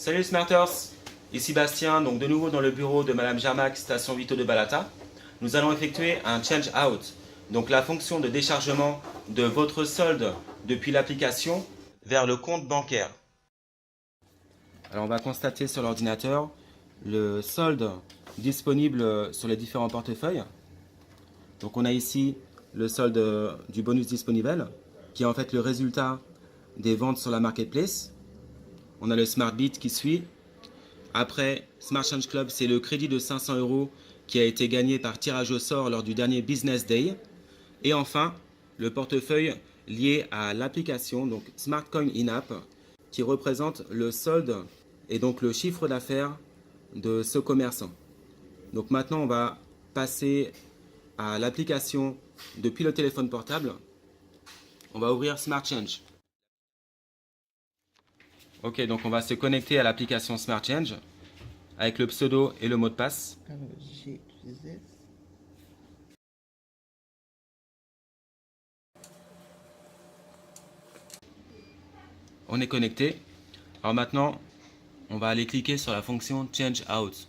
Salut Smarters, ici Bastien, donc de nouveau dans le bureau de Madame Jarmac, station Vito de Balata. Nous allons effectuer un change out, donc la fonction de déchargement de votre solde depuis l'application vers le compte bancaire. Alors on va constater sur l'ordinateur le solde disponible sur les différents portefeuilles. Donc on a ici le solde du bonus disponible, qui est en fait le résultat des ventes sur la marketplace. On a le Smart Bit qui suit. Après, Smart Change Club, c'est le crédit de 500 € qui a été gagné par tirage au sort lors du dernier Business Day. Et enfin, le portefeuille lié à l'application, donc Smart Coin In-App, qui représente le solde et donc le chiffre d'affaires de ce commerçant. Donc maintenant, on va passer à l'application depuis le téléphone portable. On va ouvrir Smart Change. Ok, donc on va se connecter à l'application Smart Change avec le pseudo et le mot de passe. Alors, j'utilise. On est connecté. Alors maintenant, on va aller cliquer sur la fonction Change Out.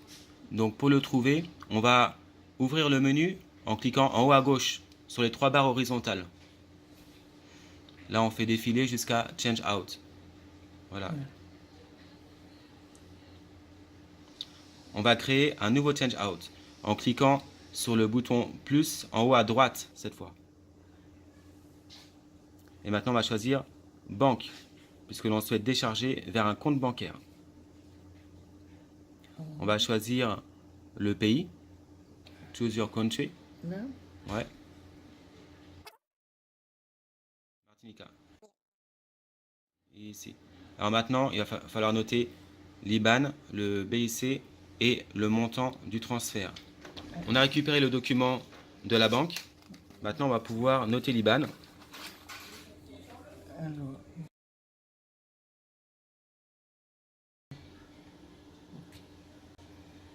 Donc pour le trouver, on va ouvrir le menu en cliquant en haut à gauche sur les trois barres horizontales. Là, on fait défiler jusqu'à Change Out. Voilà. On va créer un nouveau Change Out en cliquant sur le bouton plus en haut à droite cette fois. Et maintenant, on va choisir Banque, puisque l'on souhaite décharger vers un compte bancaire. On va choisir le pays. Choose your country. Là, Ouais. Martinique. Ici. Alors maintenant, il va falloir noter l'IBAN, le BIC et le montant du transfert. On a récupéré le document de la banque. Maintenant, on va pouvoir noter l'IBAN. alors,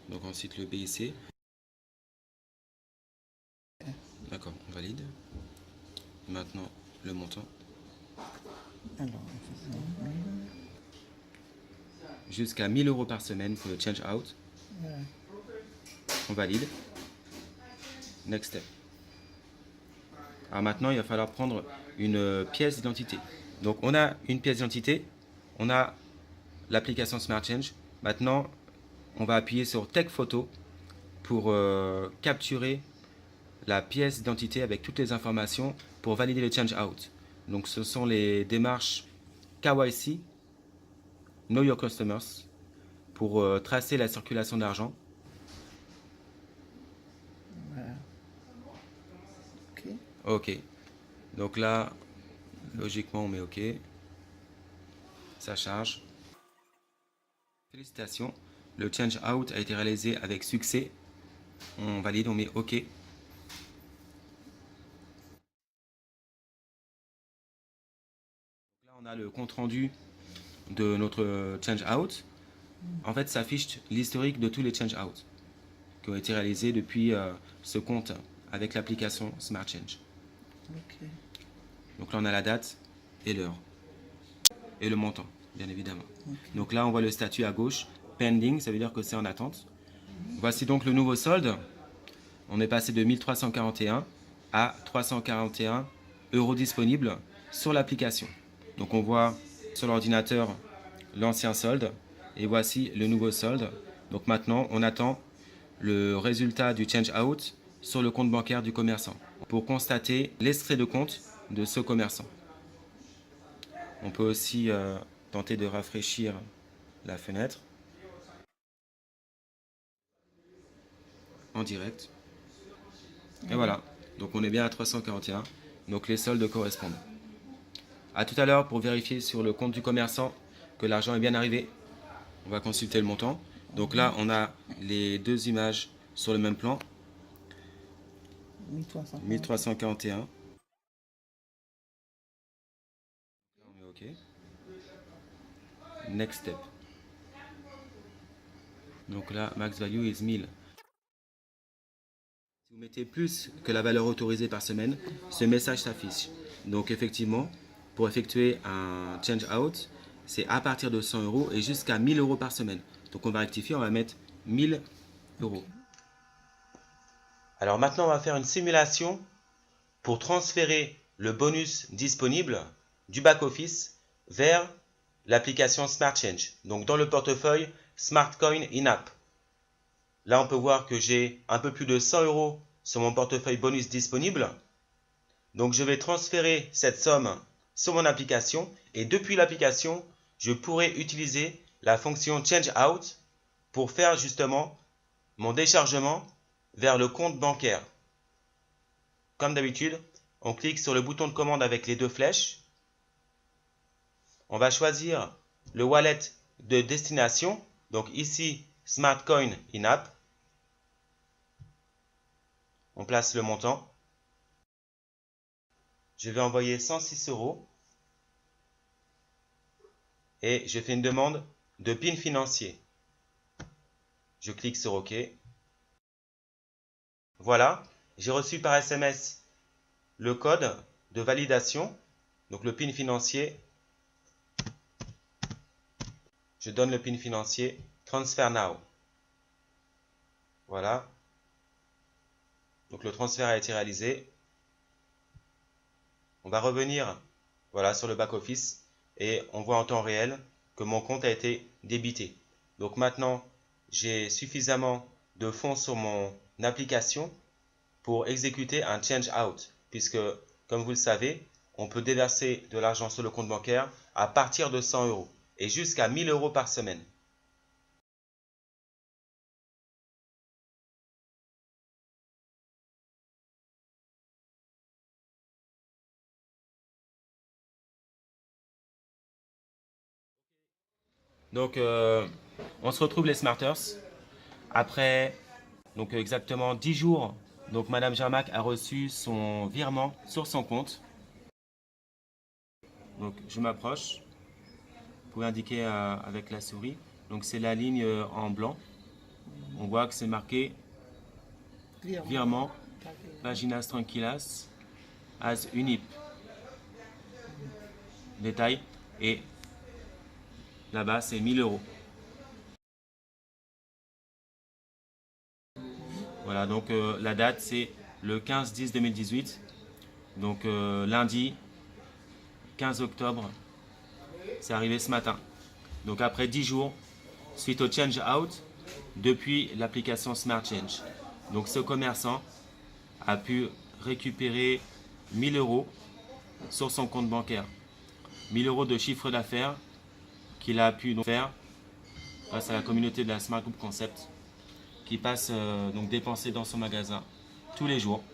Donc ensuite le BIC. D'accord, on valide. Maintenant, le montant. alors, on fait ça. Jusqu'à 1000 € par semaine pour le change out. Voilà. On valide. Next step. Alors maintenant, il va falloir prendre une pièce d'identité. Donc on a une pièce d'identité, on a l'application Smart Change. Maintenant, on va appuyer sur Take Photo pour capturer la pièce d'identité avec toutes les informations pour valider le change out. Donc ce sont les démarches KYC, Know Your Customers, pour tracer la circulation d'argent. Voilà. Ok. Ok. Donc là, logiquement, on met OK. Ça charge. Félicitations. Le change out a été réalisé avec succès. On valide, on met OK. Là, on a le compte rendu de notre change out. En fait, ça affiche l'historique de tous les change out qui ont été réalisés depuis ce compte avec l'application Smart Change. Ok. Donc là, on a la date et l'heure. Et le montant, bien évidemment. Ok. Donc là, on voit le statut à gauche. Pending, ça veut dire que c'est en attente. Voici donc le nouveau solde. On est passé de 1341 à 341 € disponibles sur l'application. Donc on voit sur l'ordinateur l'ancien solde et voici le nouveau solde. Donc maintenant, on attend le résultat du change out sur le compte bancaire du commerçant pour constater l'extrait de compte de ce commerçant. On peut aussi tenter de rafraîchir la fenêtre en direct. Et voilà, donc on est bien à 341, donc les soldes correspondent. A tout à l'heure pour vérifier sur le compte du commerçant que l'argent est bien arrivé. On va consulter le montant. Donc là, on a les deux images sur le même plan. 1300. 1341. Là, on met OK. Next step. Donc là, max value is 1000. Si vous mettez plus que la valeur autorisée par semaine, ce message s'affiche. Donc effectivement, pour effectuer un change out, c'est à partir de 100 euros et jusqu'à 1000 euros par semaine. Donc on va rectifier, on va mettre 1000 euros. Alors maintenant, on va faire une simulation pour transférer le bonus disponible du back-office vers l'application Smart Change. Donc dans le portefeuille Smart Coin in-app. Là, on peut voir que j'ai un peu plus de 100 euros sur mon portefeuille bonus disponible. Donc je vais transférer cette somme sur mon application et depuis l'application, je pourrai utiliser la fonction Change Out pour faire justement mon déchargement vers le compte bancaire. Comme d'habitude, on clique sur le bouton de commande avec les deux flèches. On va choisir le wallet de destination, donc ici Smart Coin in-app. On place le montant. Je vais envoyer 106 euros et je fais une demande de PIN financier. Je clique sur OK. Voilà, j'ai reçu par SMS le code de validation, donc le PIN financier. Je donne le PIN financier, Transfer Now. Voilà. Donc le transfert a été réalisé. On va revenir voilà, sur le back-office et on voit en temps réel que mon compte a été débité. Donc maintenant, j'ai suffisamment de fonds sur mon application pour exécuter un change out, puisque, comme vous le savez, on peut déverser de l'argent sur le compte bancaire à partir de 100 euros et jusqu'à 1000 euros par semaine. Donc, on se retrouve les Smarters après donc exactement 10 jours. Donc, Madame Jarmac a reçu son virement sur son compte. Donc, je m'approche. Vous pouvez indiquer avec la souris. Donc, c'est la ligne en blanc. On voit que c'est marqué virement Paginas Tranquilas as Unip. Détail. Et là-bas, c'est 1000 euros. Voilà, donc la date, c'est le 15-10-2018. Donc lundi 15 octobre, c'est arrivé ce matin. Donc après 10 jours, suite au change out, depuis l'application Smart Change. Donc ce commerçant a pu récupérer 1000 euros sur son compte bancaire. 1000 euros de chiffre d'affaires qu'il a pu donc faire grâce à la communauté de la Smart Group Concept qui passe donc dépenser dans son magasin tous les jours.